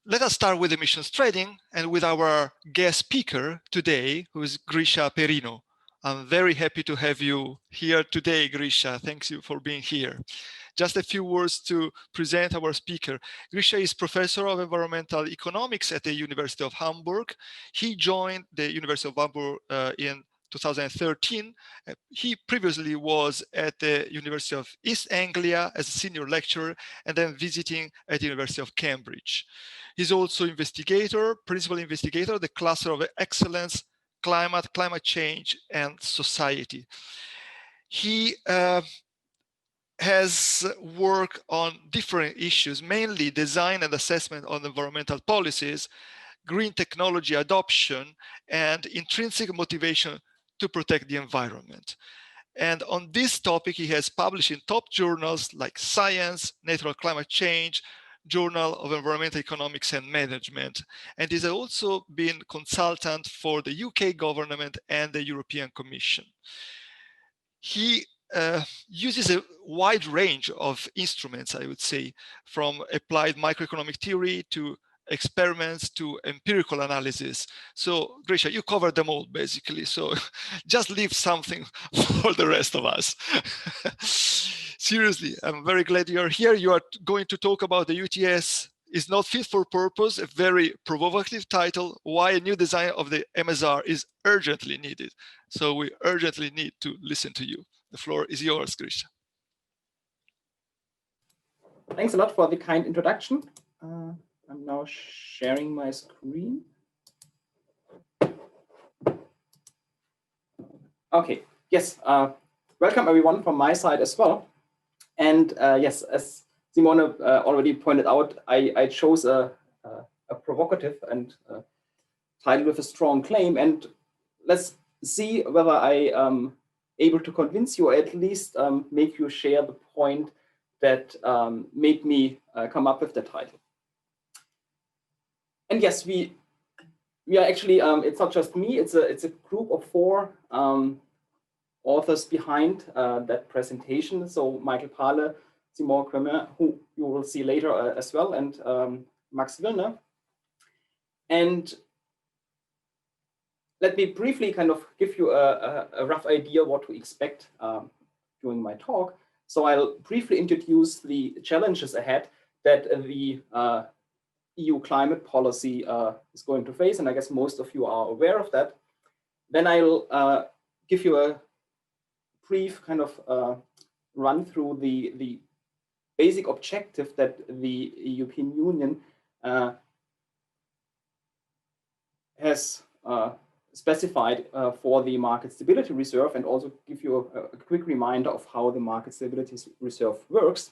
let us start with emissions trading and with our guest speaker today, who is Grischa PERINO. I'm very happy to have you here today, Grischa. Thanks you for being here. Just a few words to present our speaker. Grischa is professor of environmental economics at the University of Hamburg. He joined the University of Hamburg in 2013. He previously was at the University of East Anglia as a senior lecturer and then visiting at the University of Cambridge. He's also principal investigator, the cluster of excellence, climate change, and society. He has worked on different issues, mainly design and assessment on environmental policies, green technology adoption, and intrinsic motivation to protect the environment. And on this topic, he has published in top journals like Science, Natural Climate Change, Journal of Environmental Economics and Management. And he's also been consultant for the UK government and the European Commission. He uses a wide range of instruments, I would say, from applied microeconomic theory to experiments to empirical analysis. So Grischa, you covered them all basically. So just leave something for the rest of us. Seriously, I'm very glad you're here. You are going to talk about the UTS is not fit for purpose, a very provocative title, why a new design of the MSR is urgently needed. So we urgently need to listen to you. The floor is yours, Grischa. Thanks a lot for the kind introduction. I'm now sharing my screen. Okay, yes, welcome everyone from my side as well. And yes, as Simone already pointed out, I chose a provocative and title with a strong claim. And let's see whether I am able to convince you, or at least make you share the point that made me come up with the title. And yes, we are actually, it's not just me, it's a group of 4 authors behind that presentation. So Michael Pahle, Simone Kremer, who you will see later as well, and Max Willner. And let me briefly kind of give you a rough idea what to expect during my talk. So I'll briefly introduce the challenges ahead that the EU climate policy is going to face, and I guess most of you are aware of that. Then I'll give you a brief kind of run through the basic objective that the European Union has specified for the market stability reserve, and also give you a quick reminder of how the market stability reserve works.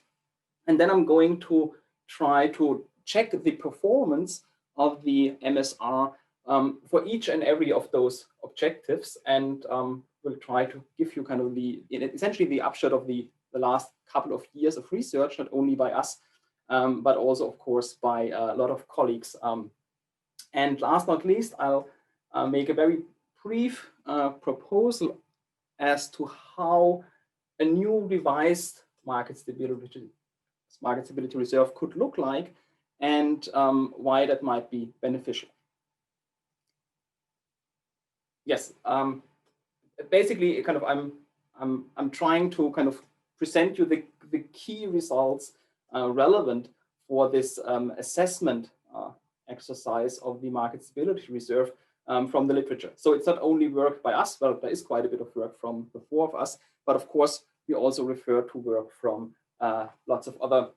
And then I'm going to try to check the performance of the MSR for each and every of those objectives, and we'll try to give you kind of essentially the upshot of the last couple of years of research, not only by us, but also, of course, by a lot of colleagues. And last but not least, I'll make a very brief proposal as to how a new revised market stability reserve could look like, and why that might be beneficial. Yes, basically, kind of, I'm trying to kind of present you the key results relevant for this assessment exercise of the market stability reserve from the literature. So it's not only work by us, well, there is quite a bit of work from the 4 of us, but of course, we also refer to work from lots of other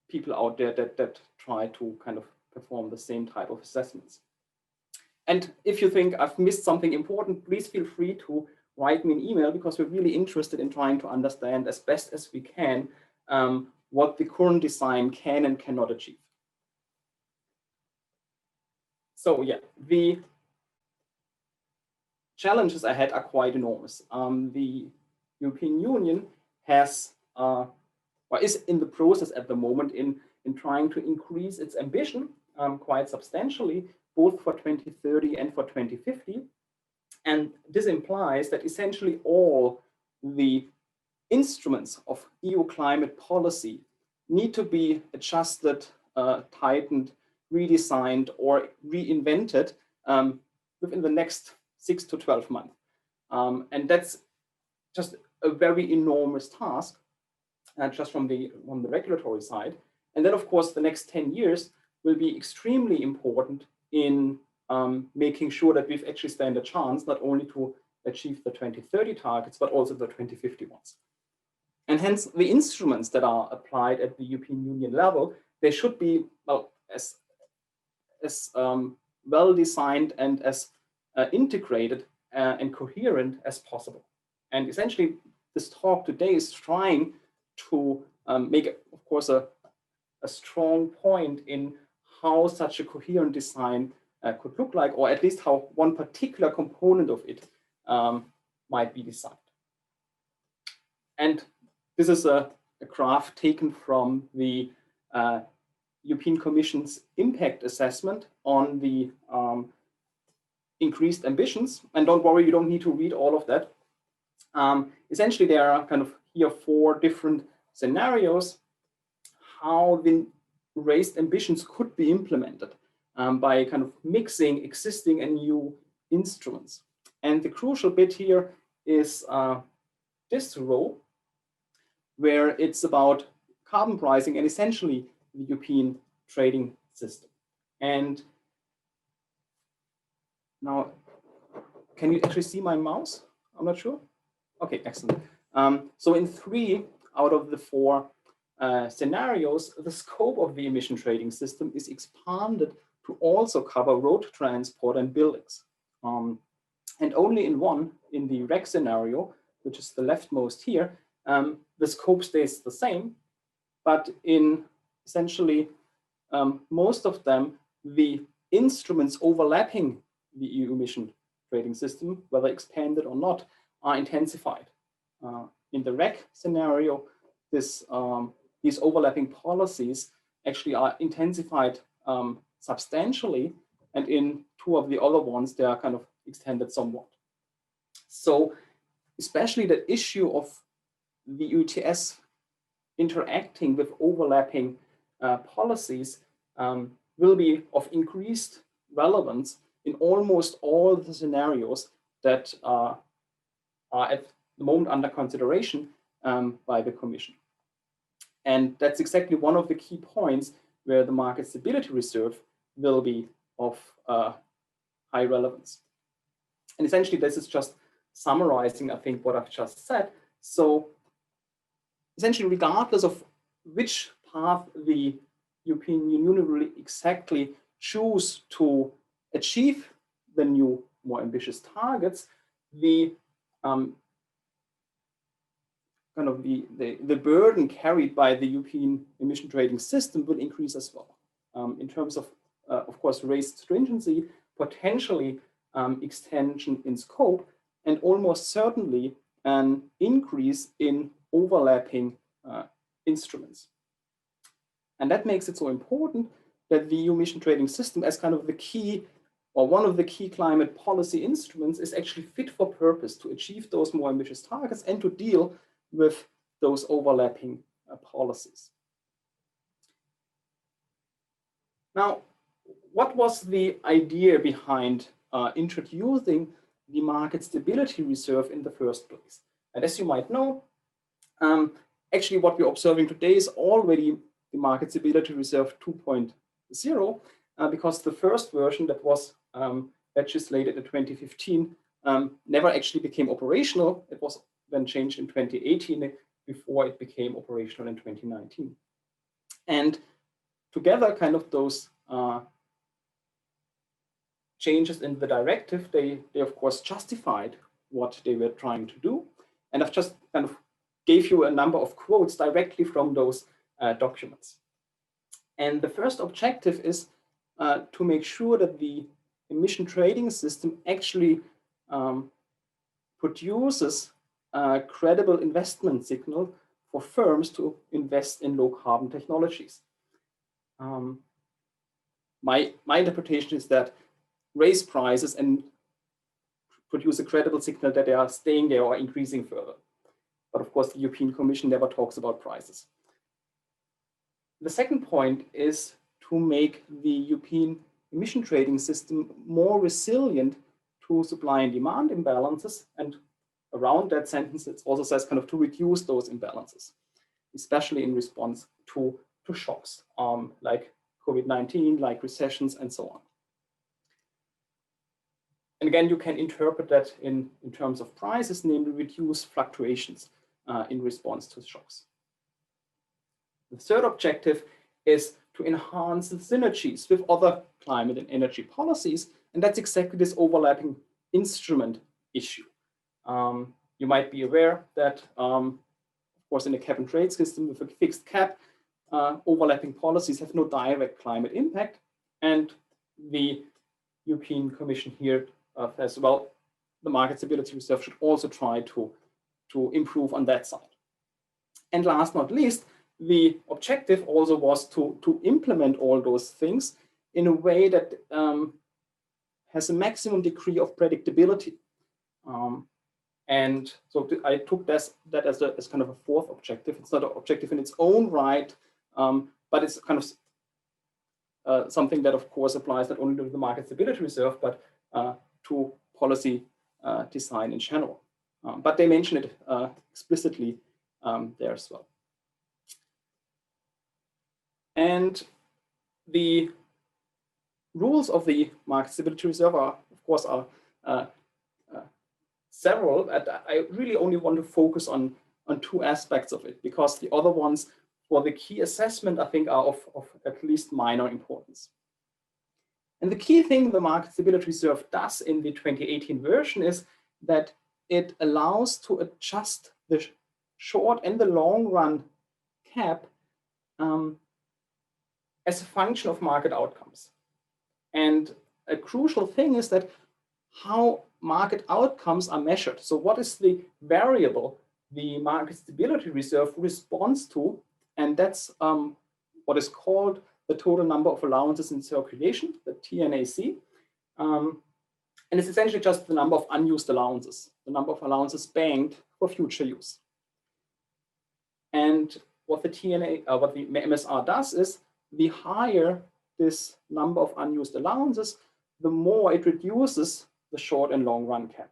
people out there that try to kind of perform the same type of assessments. And if you think I've missed something important, please feel free to write me an email, because we're really interested in trying to understand as best as we can what the current design can and cannot achieve. So yeah, the challenges ahead are quite enormous. The European Union has, or is in the process at the moment in trying to increase its ambition quite substantially, both for 2030 and for 2050. And this implies that essentially all the instruments of EU climate policy need to be adjusted, tightened, redesigned, or reinvented within the next 6 to 12 months. And that's just a very enormous task, just from the regulatory side. And then, of course, the next 10 years will be extremely important in making sure that we've actually stand a chance not only to achieve the 2030 targets, but also the 2050 ones. And hence, the instruments that are applied at the European Union level, they should be, well, as well designed and as integrated and coherent as possible. And essentially, this talk today is trying to make, of course, a strong point in how such a coherent design could look like, or at least how one particular component of it might be designed. And this is a graph taken from the European Commission's impact assessment on the increased ambitions. And don't worry, you don't need to read all of that. Essentially, there are kind of here 4 different scenarios how the raised ambitions could be implemented by kind of mixing existing and new instruments. And the crucial bit here is this row, where it's about carbon pricing and essentially the European trading system. And now, can you actually see my mouse? I'm not sure. Okay, excellent. So in 3 out of the 4 scenarios, the scope of the emission trading system is expanded to also cover road transport and buildings. And only in 1, in the REC scenario, which is the leftmost here, the scope stays the same, but in essentially most of them, the instruments overlapping the EU emission trading system, whether expanded or not, are intensified. In the REC scenario, these overlapping policies actually are intensified substantially, and in 2 of the other ones, they are kind of extended somewhat. So especially the issue of the ETS interacting with overlapping policies will be of increased relevance in almost all the scenarios that are at the moment under consideration by the Commission. And that's exactly one of the key points where the market stability reserve will be of high relevance. And essentially, this is just summarizing, I think, what I've just said. So essentially, regardless of which path the European Union will exactly choose to achieve the new, more ambitious targets, the kind of the burden carried by the European emission trading system will increase as well. In terms of course, raised stringency, potentially extension in scope, and almost certainly an increase in overlapping instruments. And that makes it so important that the EU emission trading system, as kind of the key or one of the key climate policy instruments, is actually fit for purpose to achieve those more ambitious targets and to deal with those overlapping policies. Now, what was the idea behind introducing the market stability reserve in the first place? And as you might know, actually what we're observing today is already the market stability reserve 2.0, because the first version that was legislated in 2015 never actually became operational. It was then changed in 2018 before it became operational in 2019. And together, kind of those changes in the directive, they of course justified what they were trying to do. And I've just kind of gave you a number of quotes directly from those documents. And the first objective is to make sure that the emission trading system actually produces a credible investment signal for firms to invest in low carbon technologies. My interpretation is that raise prices and produce a credible signal that they are staying there or increasing further. But of course, the European Commission never talks about prices. The second point is to make the European emission trading system more resilient to supply and demand imbalances. And around that sentence, it also says kind of to reduce those imbalances, especially in response to shocks like COVID-19, like recessions, and so on. And again, you can interpret that in terms of prices, namely reduce fluctuations in response to shocks. The third objective is to enhance the synergies with other climate and energy policies, and that's exactly this overlapping instrument issue. You might be aware that, of course, in a cap and trade system with a fixed cap, overlapping policies have no direct climate impact, and the European Commission here says, well, the market stability reserve should also try to improve on that side. And last but not least, the objective also was to implement all those things in a way that has a maximum degree of predictability. And so I took that as kind of a fourth objective. It's not an objective in its own right, but it's kind of something that, of course, applies not only to the market stability reserve, but to policy design in general. But they mention it explicitly there as well. And the rules of the market stability reserve are, of course, several. And I really only want to focus on two aspects of it, because the other ones for the key assessment, I think, are of at least minor importance. And the key thing the market stability reserve does in the 2018 version is that it allows to adjust the short and the long run cap as a function of market outcomes. And a crucial thing is that how market outcomes are measured. So what is the variable the market stability reserve responds to? And that's what is called the total number of allowances in circulation, the TNAC. And it's essentially just the number of unused allowances, the number of allowances banked for future use. And what the MSR does is, the higher this number of unused allowances, the more it reduces the short and long run cap.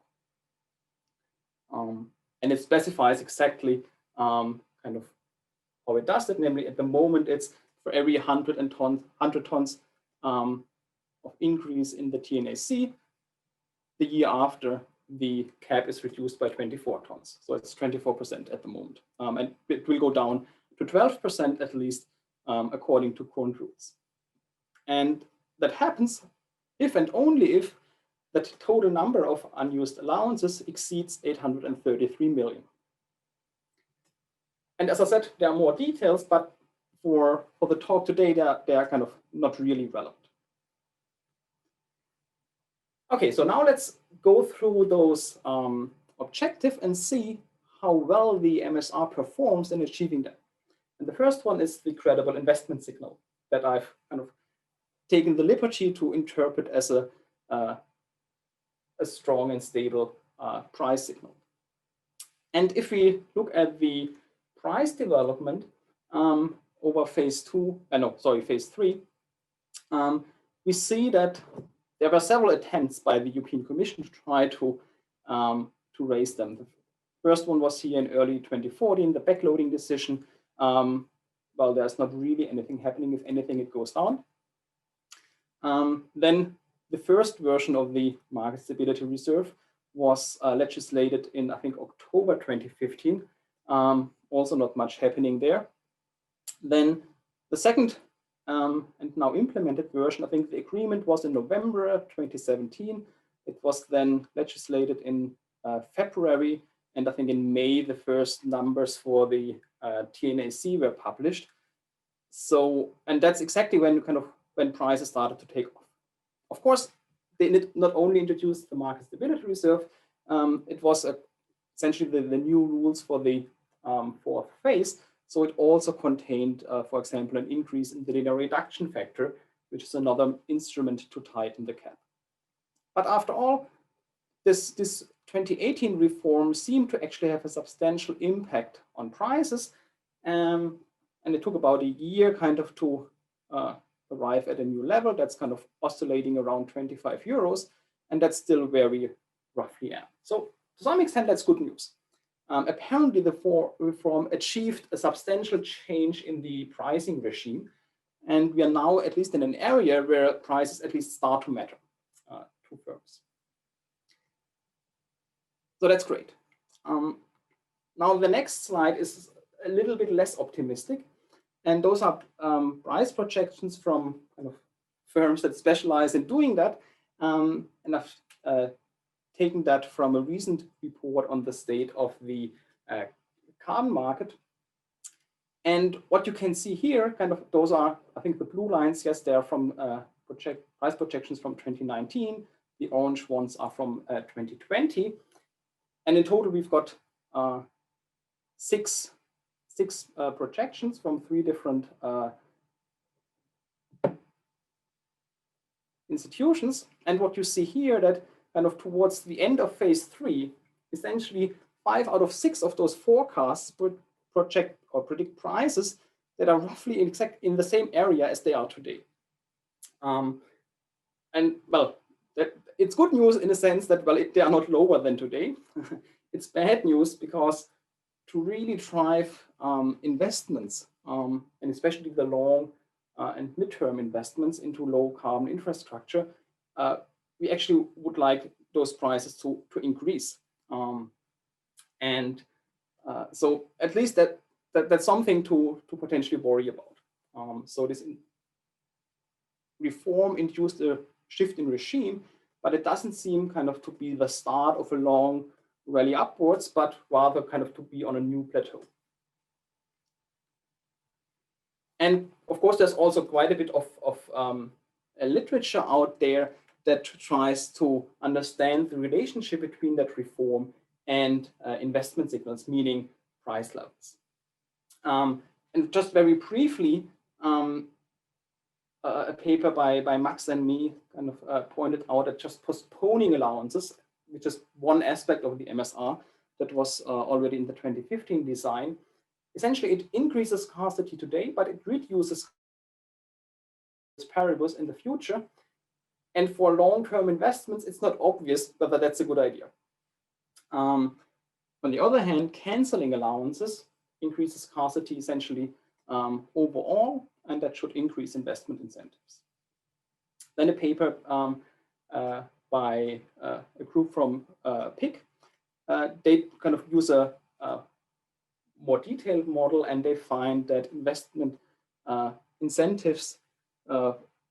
And it specifies exactly kind of how it does it. Namely, at the moment, it's for every 100 tons of increase in the TNAC, the year after, the cap is reduced by 24 tons. So it's 24% at the moment. And it will go down to 12% at least, according to current rules. And that happens if and only if the total number of unused allowances exceeds 833 million. And as I said, there are more details, but for the talk today, they are kind of not really relevant. Okay, so now let's go through those objectives and see how well the MSR performs in achieving them. And the first one is the credible investment signal that I've kind of taken the liberty to interpret as a strong and stable price signal. And if we look at the price development over phase 3, we see that there were several attempts by the European Commission to try to raise them. The first one was here in early 2014, the backloading decision. Well, there's not really anything happening. If anything, it goes down. Then the first version of the market stability reserve was legislated in, I think, October 2015. Also not much happening there. Then the second and now implemented version, I think the agreement was in November 2017. It was then legislated in February, and I think in May, the first numbers for the TNAC were published. So, and that's exactly when prices started to take off. Of course, they not only introduced the market stability reserve, it was essentially the new rules for the fourth phase. So it also contained, for example, an increase in the linear reduction factor, which is another instrument to tighten the cap. But after all, this 2018 reform seemed to actually have a substantial impact on prices. And and it took about a year kind of to arrive at a new level that's kind of oscillating around 25 euros, and that's still where we roughly am. So to some extent, that's good news. Apparently, the reform achieved a substantial change in the pricing regime, and we are now at least in an area where prices at least start to matter to firms. So that's great. Now the next slide is a little bit less optimistic, and those are price projections from kind of firms that specialize in doing that, and I've taken that from a recent report on the state of the carbon market. And what you can see here, kind of, those are, I think, the blue lines. Yes, they are from price projections from 2019. The orange ones are from 2020. And in total, we've got six projections from 3 different institutions. And what you see here, that kind of towards the end of phase 3, essentially 5 out of 6 of those forecasts project or predict prices that are roughly in the same area as they are today. And well, it's good news in the sense that, well, they are not lower than today. It's bad news because to really drive investments, and especially the long and midterm investments into low carbon infrastructure, we actually would like those prices to increase. So at least that's something to potentially worry about. So this reform induced a shift in regime, but it doesn't seem kind of to be the start of a long rally upwards, but rather kind of to be on a new plateau. And of course, there's also quite a bit of literature out there that tries to understand the relationship between that reform and investment signals, meaning price levels. And just very briefly, a paper by Max and me kind of pointed out that just postponing allowances, which is one aspect of the MSR that was already in the 2015 design, essentially it increases scarcity today, but it reduces variables in the future. And for long-term investments, it's not obvious whether that's a good idea. On the other hand, canceling allowances increases scarcity essentially overall, and that should increase investment incentives. Then a paper by a group from PIC, they kind of use a more detailed model, and they find that investment incentives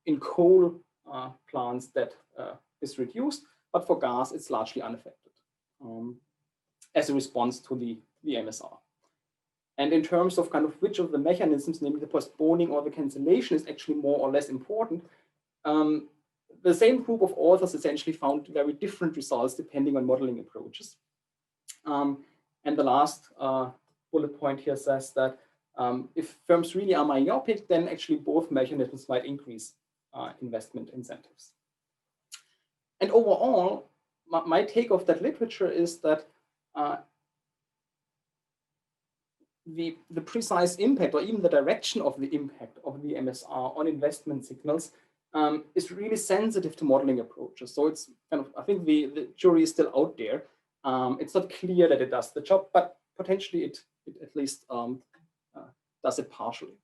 in coal plants that is reduced, but for gas it's largely unaffected as a response to the MSR. And in terms of kind of which of the mechanisms, namely the postponing or the cancellation, is actually more or less important, the same group of authors essentially found very different results depending on modeling approaches. And the last bullet point here says that if firms really are myopic, then actually both mechanisms might increase investment incentives. And overall, my take of that literature is that the precise impact, or even the direction of the impact of the MSR on investment signals is really sensitive to modeling approaches. So it's kind of, I think the jury is still out there. It's not clear that it does the job, but potentially it at least does it partially.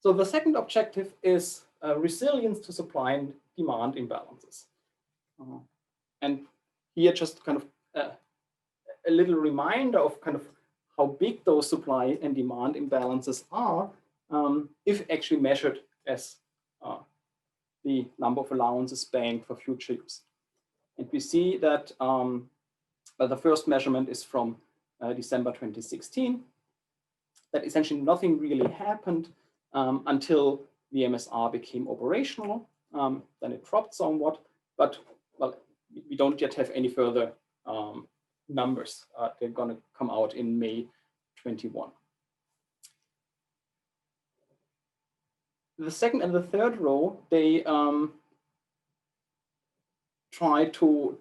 So the second objective is resilience to supply and demand imbalances. And here just kind of a little reminder of kind of how big those supply and demand imbalances are if actually measured as the number of allowances banked for future use. And we see that well, the first measurement is from December 2016, that essentially nothing really happened until the MSR became operational. Then it dropped somewhat, but well, we don't yet have any further numbers. They're going to come out in May 21. The second and the third row, they try to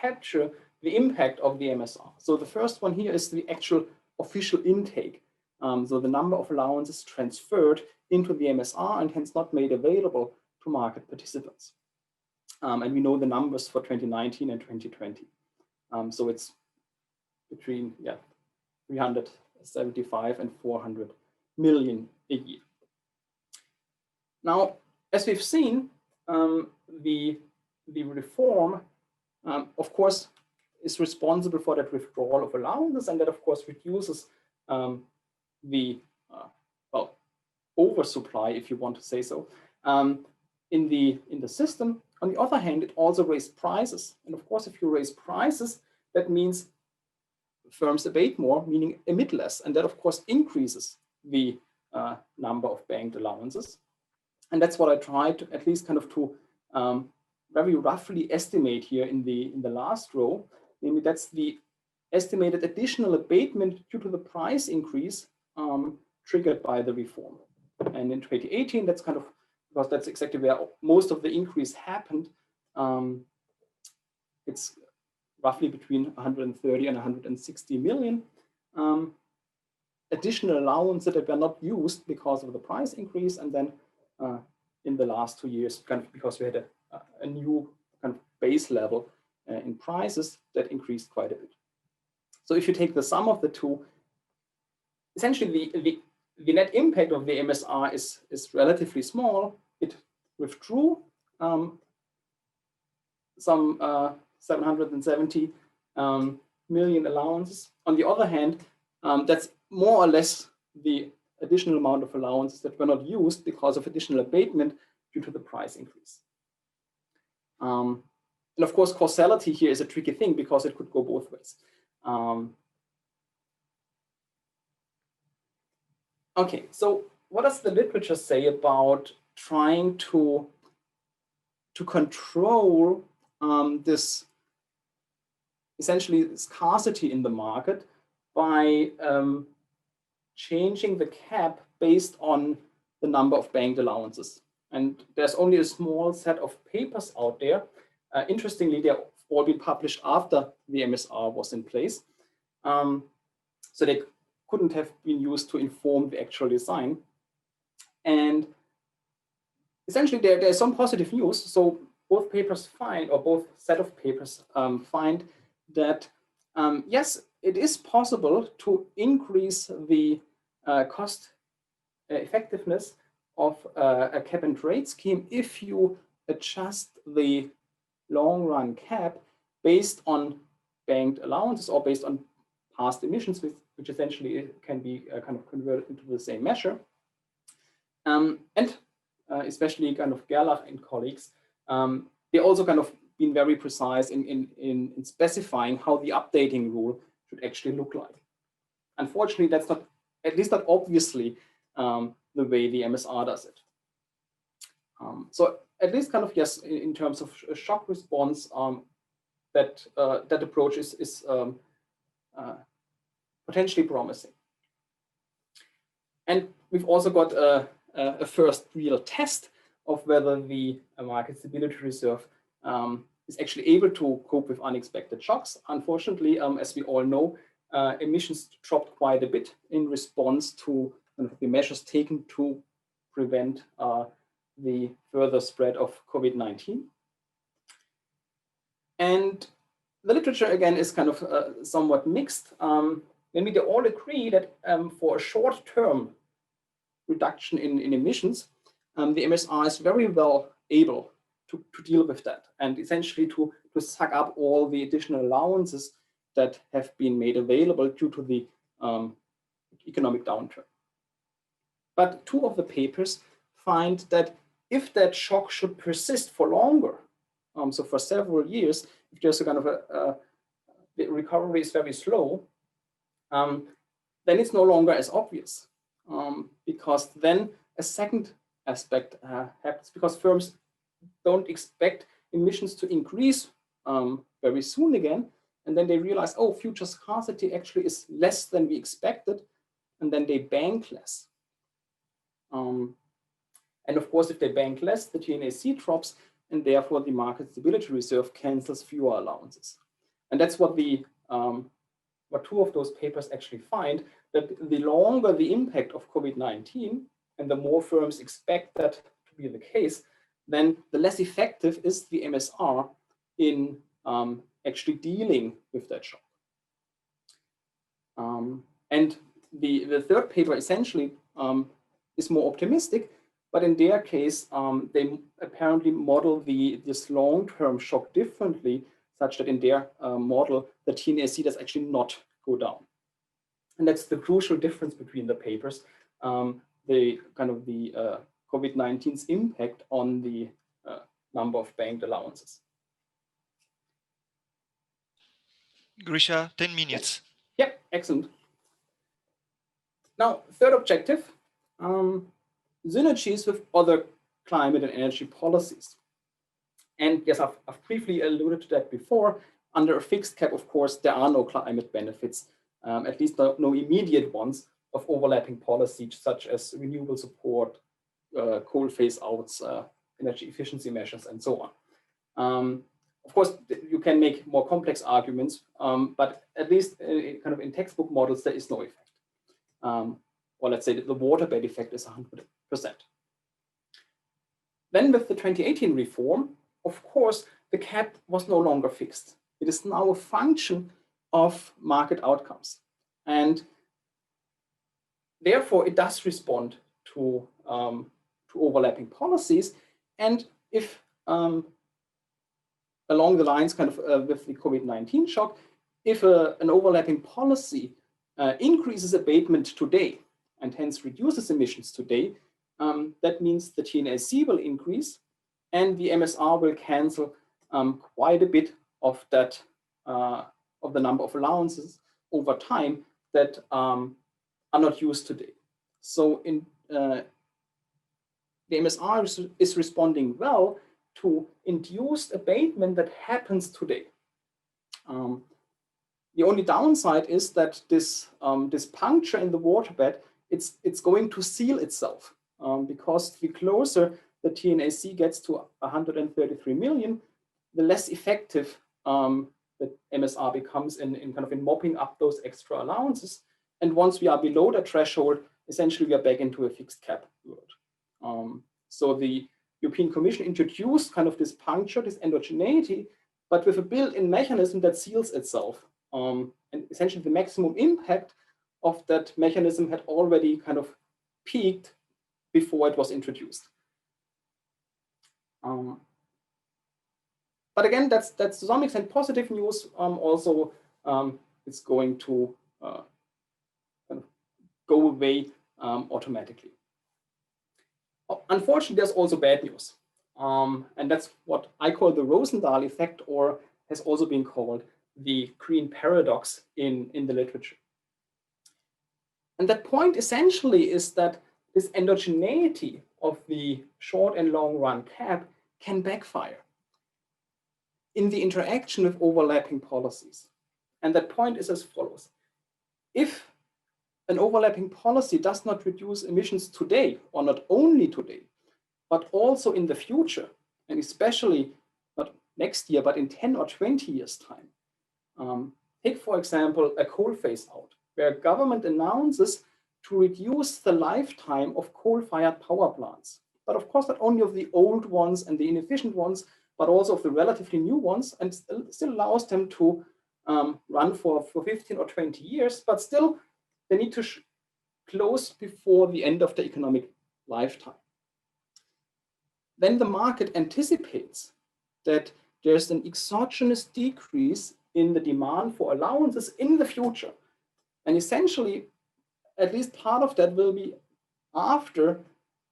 capture the impact of the MSR. So the first one here is the actual official intake So the number of allowances transferred into the MSR and hence not made available to market participants. And we know the numbers for 2019 and 2020. So it's between 375 and 400 million a year. Now, as we've seen, the reform, of course, is responsible for that withdrawal of allowances, and that, of course, reduces the oversupply, if you want to say so, in the system. On the other hand, it also raised prices, and of course, if you raise prices, that means firms abate more, meaning emit less, and that, of course, increases the number of banked allowances. And that's what I tried to at least kind of to very roughly estimate here in the last row. Namely, that's the estimated additional abatement due to the price increase triggered by the reform. And in 2018, that's kind of, because that's exactly where most of the increase happened. It's roughly between 130 and 160 million additional allowances that were not used because of the price increase. And then in the last 2 years, kind of because we had a new kind of base level in prices that increased quite a bit. So if you take the sum of the two, essentially the net impact of the MSR is relatively small. It withdrew some 770 million allowances. On the other hand, that's more or less the additional amount of allowances that were not used because of additional abatement due to the price increase. And of course, causality here is a tricky thing because it could go both ways. Okay, so what does the literature say about trying to control this essentially scarcity in the market by changing the cap based on the number of banked allowances? And there's only a small set of papers out there. Interestingly, they've all been published after the MSR was in place. So they couldn't have been used to inform the actual design. And essentially, there's some positive news. So both papers find, or both set of papers find that, yes, it is possible to increase the cost effectiveness of a cap and trade scheme if you adjust the long run cap based on banked allowances or based on past emissions, which essentially can be kind of converted into the same measure. And especially kind of Gerlach and colleagues, they also kind of been very precise in specifying how the updating rule should actually look like. Unfortunately, that's not, at least not obviously, the way the MSR does it. So at least kind of, yes, in terms of shock response, that approach is potentially promising. And we've also got a first real test of whether the market stability reserve is actually able to cope with unexpected shocks. Unfortunately, as we all know, emissions dropped quite a bit in response to the measures taken to prevent the further spread of COVID-19. And the literature, again, is kind of somewhat mixed. Maybe they all agree that for a short-term reduction in emissions, the MSR is very well able to deal with that and essentially to suck up all the additional allowances that have been made available due to the economic downturn. But two of the papers find that if that shock should persist for longer, so for several years, if there's a kind of the recovery is very slow, then it's no longer as obvious, because then a second aspect happens, because firms don't expect emissions to increase very soon again, and then they realize, oh, future scarcity actually is less than we expected, and then they bank less. And of course, if they bank less, the TNAC drops, and therefore the market stability reserve cancels fewer allowances. And that's what the what two of those papers actually find, that the longer the impact of COVID-19, and the more firms expect that to be the case, then the less effective is the MSR in actually dealing with that shock. And the third paper essentially is more optimistic, but in their case, they apparently model this long-term shock differently, such that in their model, the TNAC does actually not go down. And that's the crucial difference between the papers, the COVID-19's impact on the number of banked allowances. Grisha, 10 minutes. Yeah, excellent. Now, third objective, synergies with other climate and energy policies. And yes, I've briefly alluded to that before. Under a fixed cap, of course, there are no climate benefits, at least no immediate ones, of overlapping policies such as renewable support, coal phase outs, energy efficiency measures, and so on. Of course, you can make more complex arguments, but at least in textbook models, there is no effect. Or let's say that the waterbed effect is 100%. Then with the 2018 reform, of course, the cap was no longer fixed. It is now a function of market outcomes. And therefore, it does respond to overlapping policies. And if along the lines with the COVID-19 shock, if an overlapping policy increases abatement today and hence reduces emissions today, that means the TNAC will increase and the MSR will cancel quite a bit of that of the number of allowances over time that are not used today. So the MSR is responding well to induced abatement that happens today. The only downside is that this puncture in the waterbed, it's going to seal itself because the closer the TNAC gets to 133 million, the less effective the MSR becomes in mopping up those extra allowances. And once we are below that threshold, essentially we are back into a fixed cap world. So the European Commission introduced this puncture, this endogeneity, but with a built-in mechanism that seals itself. And essentially the maximum impact of that mechanism had already peaked before it was introduced. But again, that's to some extent positive news. Also, it's going to go away automatically. Unfortunately, there's also bad news. And that's what I call the Rosendale effect, or has also been called the green paradox in the literature. And that point essentially is that this endogeneity of the short and long run cap can backfire in the interaction with overlapping policies. And that point is as follows. If an overlapping policy does not reduce emissions today, or not only today, but also in the future, and especially not next year, but in 10 or 20 years' time. Take, for example, a coal phase out, where a government announces to reduce the lifetime of coal-fired power plants. But of course, not only of the old ones and the inefficient ones, but also of the relatively new ones, and still allows them to run for 15 or 20 years, but still they need to close before the end of the economic lifetime. Then the market anticipates that there's an exogenous decrease in the demand for allowances in the future. And essentially, at least part of that will be after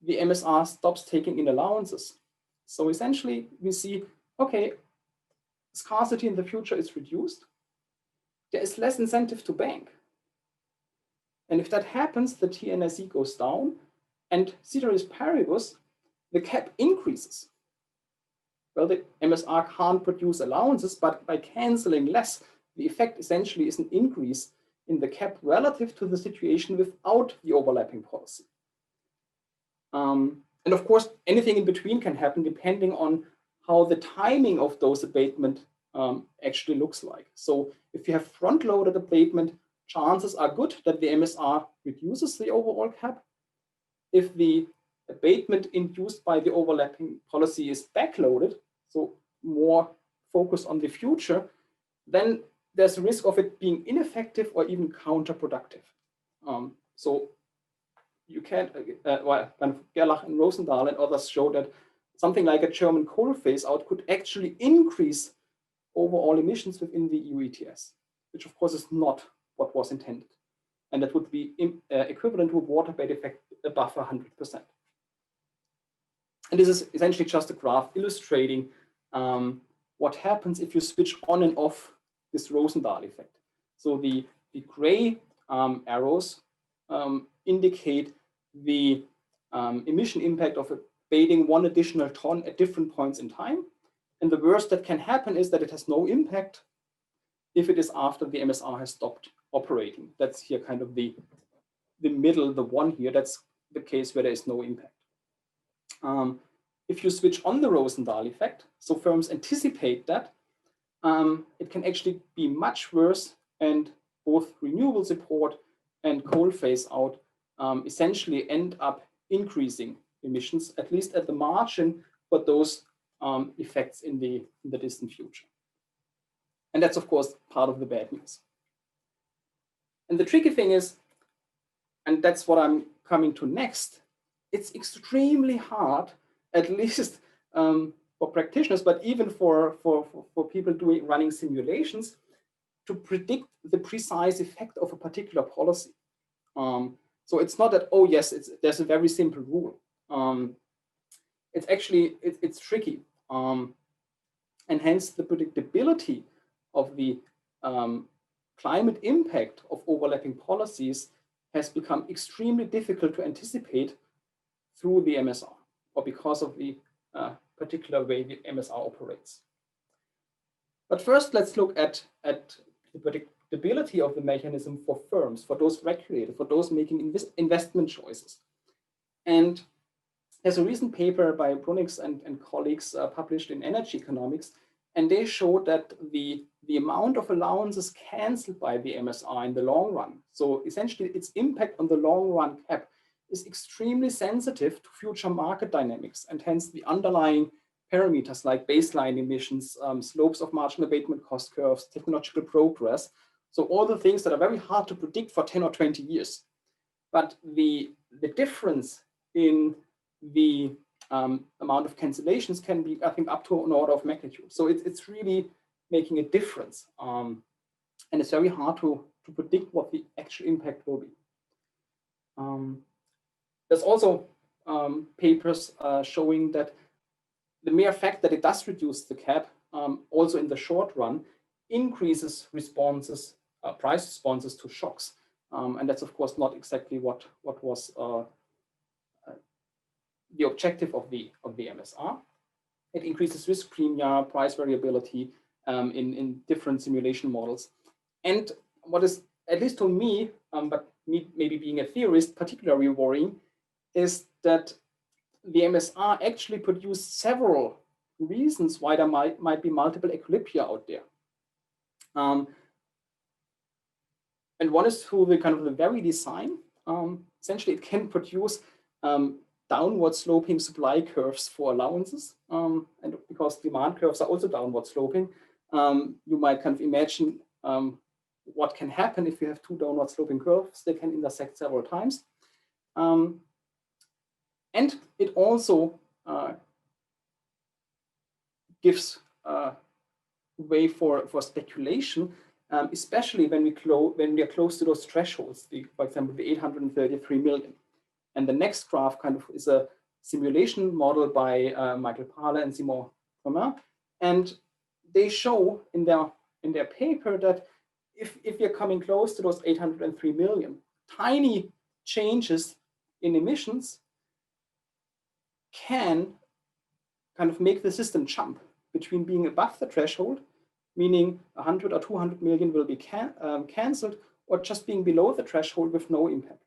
the MSR stops taking in allowances. So essentially, we see, okay, scarcity in the future is reduced. There is less incentive to bank. And if that happens, the TNAC goes down, and ceteris paribus, the cap increases. Well, the MSR can't produce allowances, but by canceling less, the effect essentially is an increase in the cap relative to the situation without the overlapping policy. And of course, anything in between can happen depending on how the timing of those abatement actually looks like. So if you have front-loaded abatement chances are good that the MSR reduces the overall cap. If the abatement induced by the overlapping policy is backloaded, so more focused on the future, then there's a risk of it being ineffective or even counterproductive. So you can't, well, kind of Gerlach and Rosendale and others show that something like a German coal phase out could actually increase overall emissions within the EU ETS, which of course is not what was intended. And that would be equivalent to a water bed effect above 100%. And this is essentially just a graph illustrating what happens if you switch on and off this Rosendale effect. So the gray arrows indicate the emission impact of abating 1 additional ton at different points in time. And the worst that can happen is that it has no impact if it is after the MSR has stopped operating. That's here kind of the middle, the one here, that's the case where there is no impact. If you switch on the Rosendale effect, so firms anticipate that, it can actually be much worse, and both renewable support and coal phase out essentially end up increasing emissions, at least at the margin, for those effects in the distant future. And that's, of course, part of the bad news. And the tricky thing is, and that's what I'm coming to next, it's extremely hard, at least for practitioners, but even for people running simulations, to predict the precise effect of a particular policy. So it's not that, oh yes, there's a very simple rule. It's actually, it's tricky. And hence the predictability of the climate impact of overlapping policies has become extremely difficult to anticipate through the MSR, or because of the particular way the MSR operates. But first, let's look at the predictability of the mechanism for firms, for those regulators, for those making investment choices. And there's a recent paper by Brunix and colleagues published in Energy Economics, and they showed that the amount of allowances canceled by the MSR in the long run, so essentially its impact on the long run cap, is extremely sensitive to future market dynamics, and hence the underlying parameters like baseline emissions, slopes of marginal abatement cost curves, technological progress. So all the things that are very hard to predict for 10 or 20 years. But the difference in the amount of cancellations can be, I think, up to an order of magnitude. So it's really making a difference. And it's very hard to predict what the actual impact will be. There's also papers showing that the mere fact that it does reduce the cap, also in the short run, increases responses, price responses to shocks. And that's, of course, not exactly what was the objective of the MSR. It increases risk premia, price variability in different simulation models. And what is, at least to me, but me maybe being a theorist, particularly worrying, is that the MSR actually produced several reasons why there might be multiple equilibria out there. And one is through the kind of the very design. Essentially, it can produce downward sloping supply curves for allowances. And because demand curves are also downward sloping, you might kind of imagine what can happen if you have two downward sloping curves. They can intersect several times. And it also gives way for speculation, especially when we are close to those thresholds, for example, the 833 million. And the next graph kind of is a simulation model by Michael Parler and Simon Romain. And they show in their paper that if you're coming close to those 803 million, tiny changes in emissions can kind of make the system jump between being above the threshold, meaning 100 or 200 million will be cancelled, or just being below the threshold with no impact.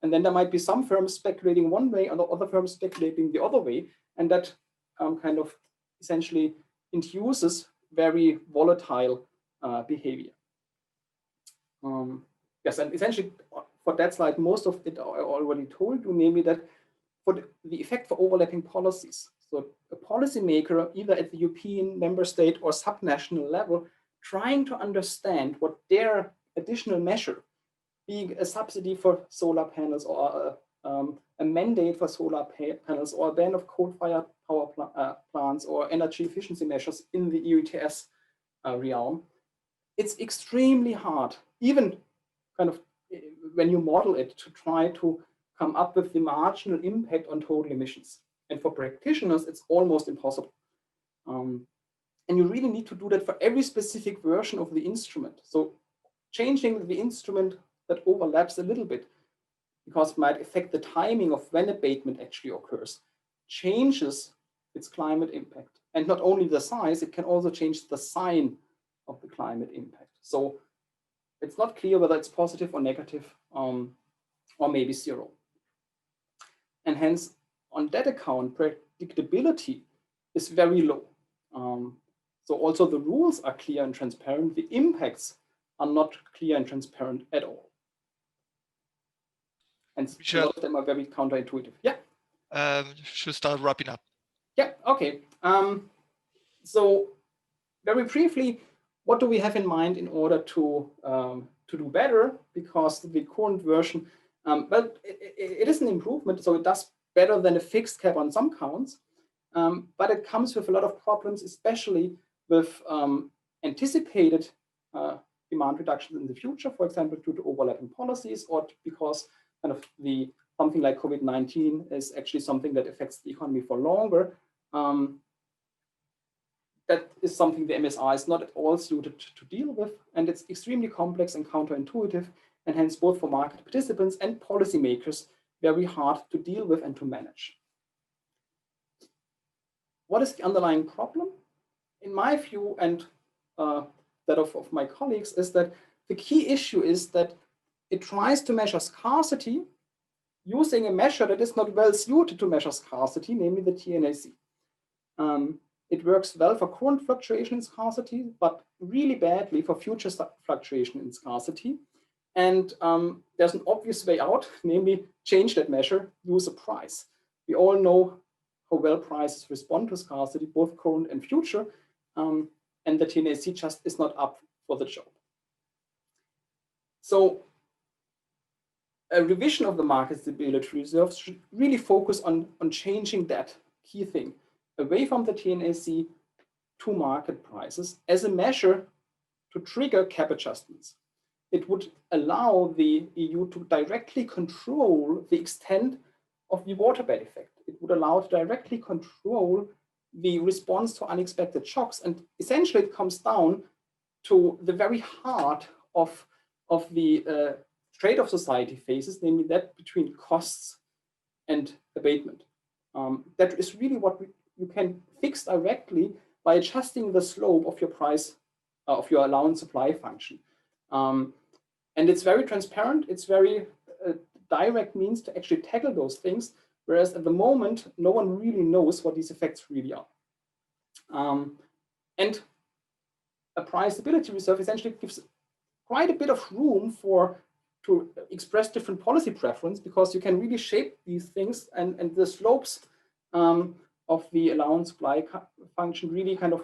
And then there might be some firms speculating one way and other firms speculating the other way, and that kind of essentially induces very volatile behavior. yes, and essentially for that slide, most of it I already told you, namely that for the effect for overlapping policies. So a policymaker, either at the European member state or subnational level, trying to understand what their additional measure, being a subsidy for solar panels or a mandate for solar panels or a ban of coal-fired power plants or energy efficiency measures in the EU ETS realm, it's extremely hard, even kind of when you model it, to try to come up with the marginal impact on total emissions. And for practitioners, it's almost impossible. And you really need to do that for every specific version of the instrument. So changing the instrument that overlaps a little bit, because it might affect the timing of when abatement actually occurs, changes its climate impact. And not only the size, it can also change the sign of the climate impact. So it's not clear whether it's positive or negative, or maybe zero. And hence, on that account, predictability is very low. So also the rules are clear and transparent. The impacts are not clear and transparent at all. And a lot of them are very counterintuitive. Yeah. Should start wrapping up. Yeah, okay. So very briefly, what do we have in mind in order to do better? Because the current version, well, it is an improvement, so it does better than a fixed cap on some counts, but it comes with a lot of problems, especially with anticipated demand reductions in the future, for example, due to overlapping policies, or because kind of something like COVID-19 is actually something that affects the economy for longer. That is something the MSR is not at all suited to deal with, and it's extremely complex and counterintuitive, and hence both for market participants and policymakers, very hard to deal with and to manage. What is the underlying problem? In my view, and that of my colleagues, is that the key issue is that it tries to measure scarcity using a measure that is not well suited to measure scarcity, namely the TNAC. It works well for current fluctuation in scarcity, but really badly for future fluctuation in scarcity. And there's an obvious way out, namely change that measure, use a price. We all know how well prices respond to scarcity, both current and future, and the TNAC just is not up for the job. So a revision of the market stability reserves should really focus on changing that key thing, away from the TNAC to market prices as a measure to trigger cap adjustments. It would allow the EU to directly control the extent of the waterbed effect. It would allow to directly control the response to unexpected shocks. And essentially it comes down to the very heart of the trade-off society faces, namely that between costs and abatement. That is really what you can fix directly by adjusting the slope of your price, of your allowance supply function. And it's very transparent, it's very direct means to actually tackle those things, whereas at the moment, no one really knows what these effects really are. And a price stability reserve essentially gives quite a bit of room to express different policy preference, because you can really shape these things, and the slopes of the allowance supply function really kind of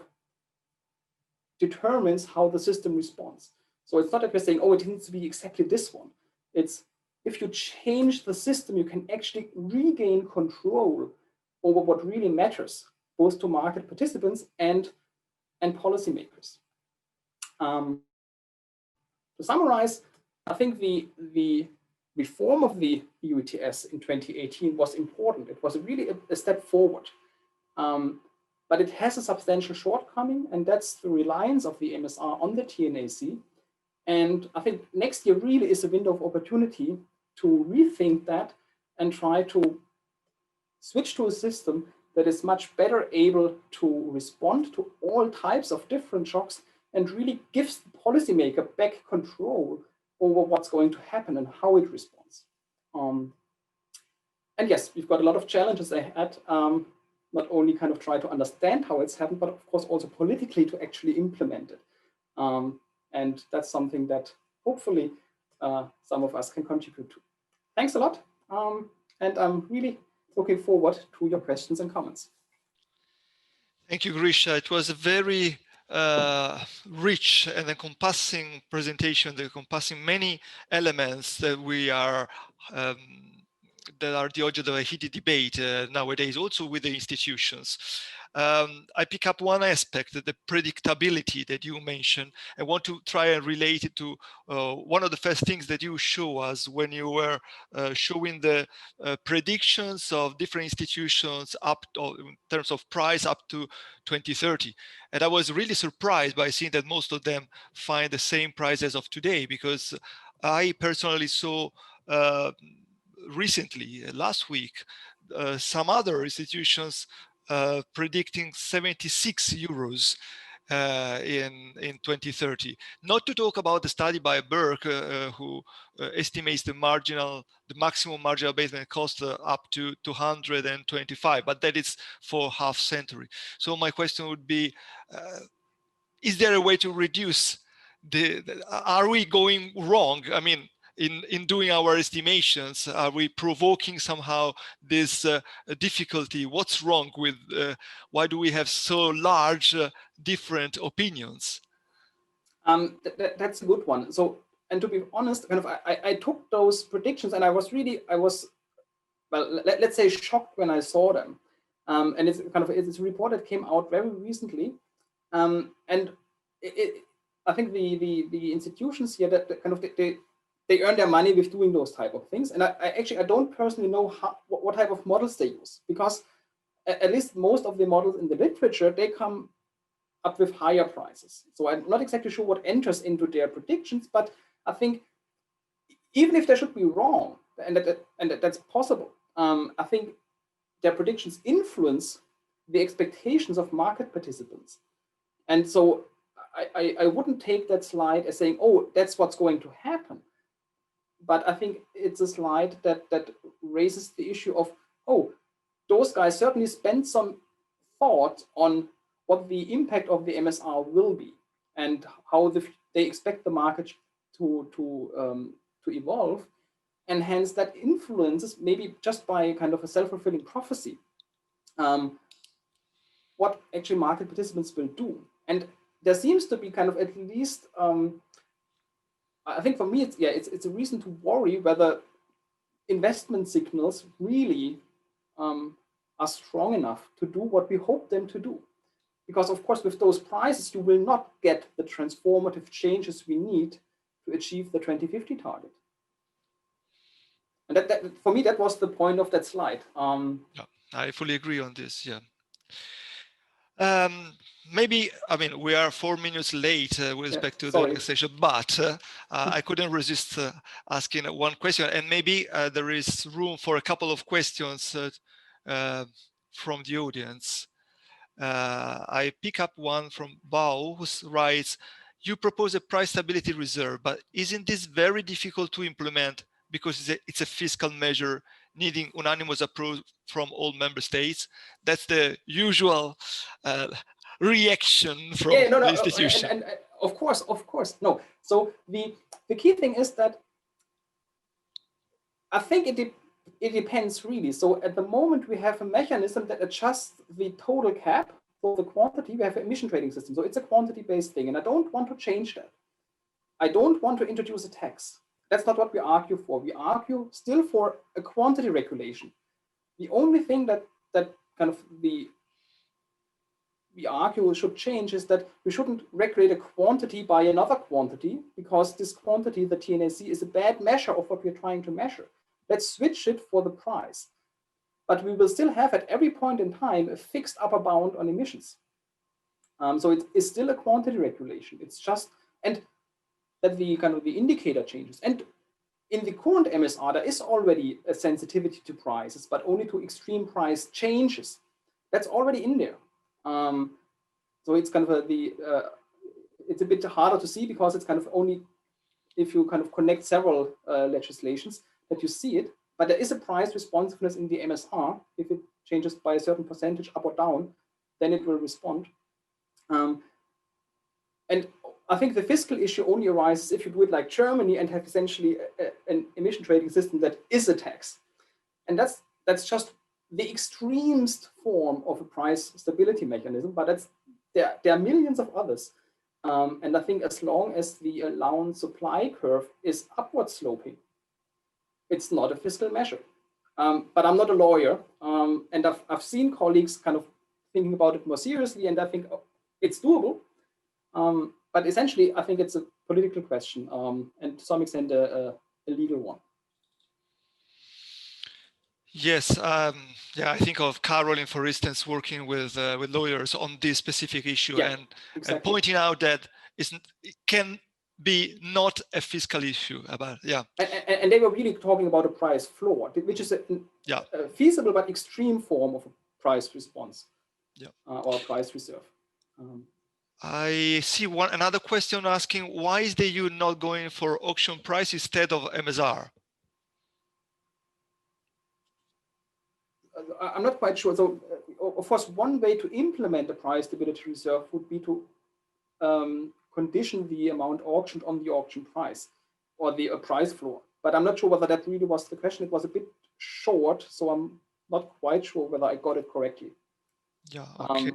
determines how the system responds. So it's not that we're saying, oh, it needs to be exactly this one. It's if you change the system, you can actually regain control over what really matters, both to market participants and policymakers. To summarize, I think the reform of the EU ETS in 2018 was important. It was really a step forward. But it has a substantial shortcoming, and that's the reliance of the MSR on the TNAC. And I think next year really is a window of opportunity to rethink that and try to switch to a system that is much better able to respond to all types of different shocks and really gives the policymaker back control over what's going to happen and how it responds. And yes, we've got a lot of challenges ahead, not only kind of try to understand how it's happened, but of course also politically to actually implement it. And that's something that hopefully some of us can contribute to. Thanks a lot. And I'm really looking forward to your questions and comments. Thank you, Grisha. It was a very rich and encompassing presentation, encompassing many elements that we are that are the object of a heated debate nowadays, also with the institutions. I pick up one aspect, the predictability that you mentioned. I want to try and relate it to one of the first things that you show us when you were showing the predictions of different institutions up to, in terms of price up to 2030. And I was really surprised by seeing that most of them find the same price as of today, because I personally saw recently, last week, some other institutions predicting 76 euros in 2030. Not to talk about the study by Burke, who estimates the maximum marginal abatement cost up to 225, but that is for half century. So my question would be, is there a way to reduce are we going wrong? I mean, in doing our estimations, are we provoking somehow this difficulty? What's wrong with, why do we have so large different opinions? That's a good one. So, and to be honest, kind of, I took those predictions and I was, well, let's say shocked when I saw them. And it's kind of, it's a report that came out very recently. And I think the institutions here that kind of, they earn their money with doing those type of things. And I don't personally know what type of models they use, because at least most of the models in the literature, they come up with higher prices. So I'm not exactly sure what enters into their predictions, but I think even if they should be wrong, and that's possible, I think their predictions influence the expectations of market participants. And so I wouldn't take that slide as saying, oh, that's what's going to happen. But I think it's a slide that raises the issue of, oh, those guys certainly spent some thought on what the impact of the MSR will be and how they expect the market to evolve. And hence that influences, maybe just by kind of a self-fulfilling prophecy, what actually market participants will do. And there seems to be kind of at least, I think for me, it's a reason to worry whether investment signals really are strong enough to do what we hope them to do. Because of course, with those prices, you will not get the transformative changes we need to achieve the 2050 target. And that for me, that was the point of that slide. Yeah, I fully agree on this, yeah. Maybe, I mean, we are 4 minutes late with respect to the next session, but I couldn't resist asking one question, and maybe there is room for a couple of questions from the audience. I pick up one from Bao, who writes, you propose a price stability reserve, but isn't this very difficult to implement because it's a fiscal measure needing unanimous approval from all member states? That's the usual reaction from the institution. And of course, no. So the key thing is that I think it depends really. So at the moment we have a mechanism that adjusts the total cap for the quantity. We have an emission trading system, so it's a quantity-based thing, and I don't want to change that. I don't want to introduce a tax. That's not what we argue for. We argue still for a quantity regulation. The only thing that kind of we argue should change is that we shouldn't regulate a quantity by another quantity, because this quantity, the TNAC, is a bad measure of what we're trying to measure. Let's switch it for the price. But we will still have at every point in time a fixed upper bound on emissions. So it is still a quantity regulation. It's just, and that the kind of the indicator changes. And in the current MSR, there is already a sensitivity to prices, but only to extreme price changes. That's already in there. So it's kind of it's a bit harder to see, because it's kind of only if you kind of connect several legislations that you see it. But there is a price responsiveness in the MSR. If it changes by a certain percentage up or down, then it will respond. And I think the fiscal issue only arises if you do it like Germany and have essentially an emission trading system that is a tax. And that's just the extremest form of a price stability mechanism, but there are millions of others. And I think as long as the allowance supply curve is upward sloping, it's not a fiscal measure. But I'm not a lawyer, and I've seen colleagues kind of thinking about it more seriously, and I think it's doable. But essentially, I think it's a political question, and to some extent a legal one. Yes, yeah, I think of Caroline, for instance, working with lawyers on this specific issue, Yeah, and exactly. pointing out that it can be not a fiscal issue about, yeah. And they were really talking about a price floor, which is a feasible but extreme form of a price response, or a price reserve. I see another question asking, why is the EU not going for auction price instead of MSR? I'm not quite sure. So, of course, one way to implement the price stability reserve would be to condition the amount auctioned on the auction price or the price floor. But I'm not sure whether that really was the question. It was a bit short, so I'm not quite sure whether I got it correctly. Yeah. Okay.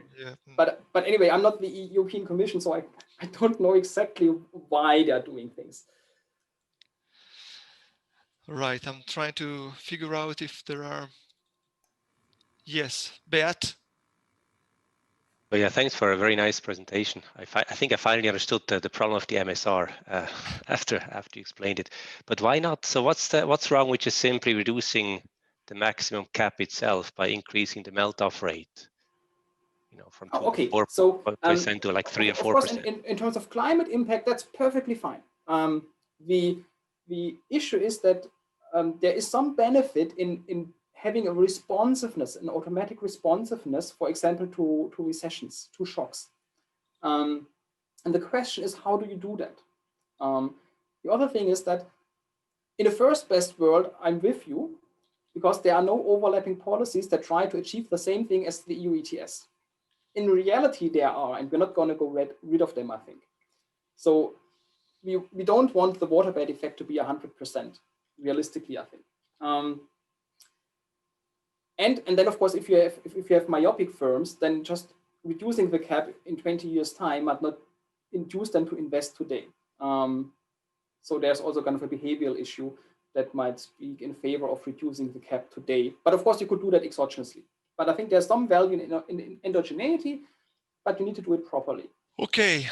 But anyway, I'm not the European Commission, so I don't know exactly why they're doing things. Right. I'm trying to figure out if there are. Yes, Beat. Well, yeah, thanks for a very nice presentation. I think I finally understood the problem of the MSR after you explained it. But why not? So what's wrong with just simply reducing the maximum cap itself by increasing the melt-off rate? You know, from 4% to like 3 or 4%. Of course, in terms of climate impact, that's perfectly fine. The issue is that there is some benefit in having a responsiveness, an automatic responsiveness, for example, to recessions, to shocks. And the question is, how do you do that? The other thing is that in the first best world, I'm with you, because there are no overlapping policies that try to achieve the same thing as the EU ETS. In reality, there are, and we're not going to go rid of them, I think. So we don't want the waterbed effect to be 100%, realistically, I think. And then, of course, if you have myopic firms, then just reducing the cap in 20 years' time might not induce them to invest today. So there's also kind of a behavioral issue that might speak in favor of reducing the cap today. But of course, you could do that exogenously. But I think there's some value in endogeneity, but you need to do it properly. Okay,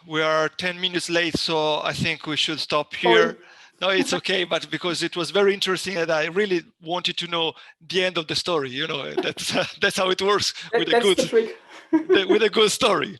we are 10 minutes late, so I think we should stop here. Sorry. No, it's okay, but because it was very interesting and I really wanted to know the end of the story, you know, that's how it works with a good story.